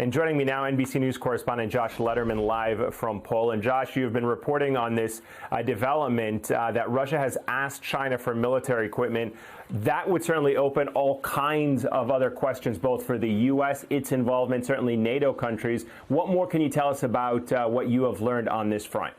And joining me now, NBC News correspondent Josh Lederman live from Poland. Josh, you've been reporting on this development that Russia has asked China for military equipment. That would certainly open all kinds of other questions, both for the U.S., its involvement, certainly NATO countries. What more can you tell us about what you have learned on this front?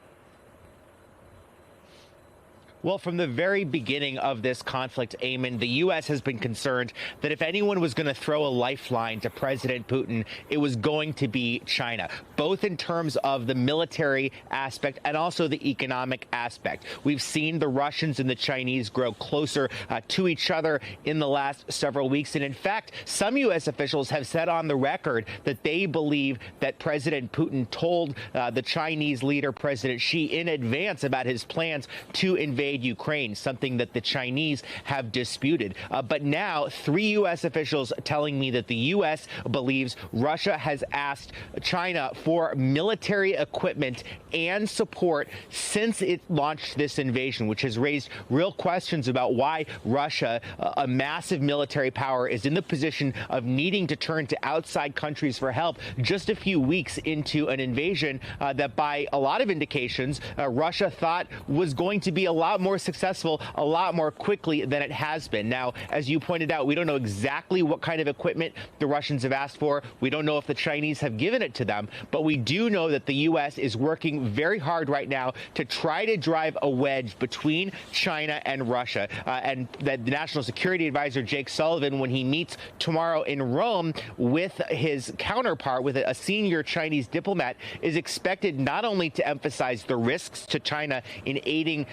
Well, from the very beginning of this conflict, Eamon, the U.S. has been concerned that if anyone was going to throw a lifeline to President Putin, it was going to be China, both in terms of the military aspect and also the economic aspect. We've seen the Russians and the Chinese grow closer to each other in the last several weeks. And in fact, some U.S. officials have said on the record that they believe that President Putin told the Chinese leader, President Xi, in advance about his plans to invade Ukraine, something that the Chinese have disputed. But now, 3 U.S. officials telling me that the U.S. believes Russia has asked China for military equipment and support since it launched this invasion, which has raised real questions about why Russia, a massive military power, is in the position of needing to turn to outside countries for help just a few weeks into an invasion that, by a lot of indications, Russia thought was going to be a lot more successful, a lot more quickly than it has been. Now, as you pointed out, we don't know exactly what kind of equipment the Russians have asked for. We don't know if the Chinese have given it to them, but we do know that the U.S. is working very hard right now to try to drive a wedge between China and Russia. And that the National Security Advisor, Jake Sullivan, when he meets tomorrow in Rome with his counterpart, with a senior Chinese diplomat, is expected not only to emphasize the risks to China in aiding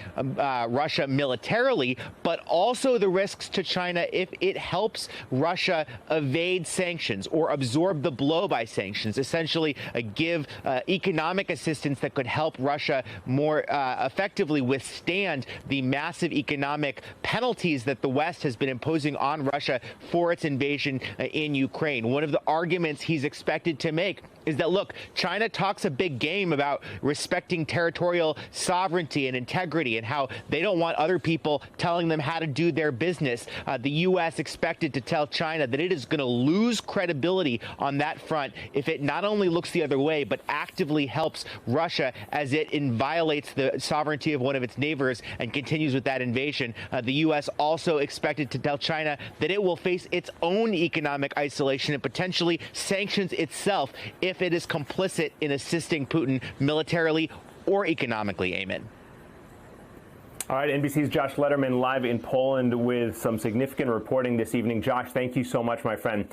Russia militarily, but also the risks to China if it helps Russia evade sanctions or absorb the blow by sanctions, essentially give economic assistance that could help Russia more effectively withstand the massive economic penalties that the West has been imposing on Russia for its invasion in Ukraine. One of the arguments he's expected to make is that, look, China talks a big game about respecting territorial sovereignty and integrity and how they don't want other people telling them how to do their business. The U.S. expected to tell China that it is going to lose credibility on that front if it not only looks the other way, but actively helps Russia as it violates the sovereignty of one of its neighbors and continues with that invasion. The U.S. also expected to tell China that it will face its own economic isolation and potentially sanctions itself if it is complicit in assisting Putin militarily or economically, Eamon. All right, NBC's Josh Lederman live in Poland with some significant reporting this evening. Josh, thank you so much, my friend.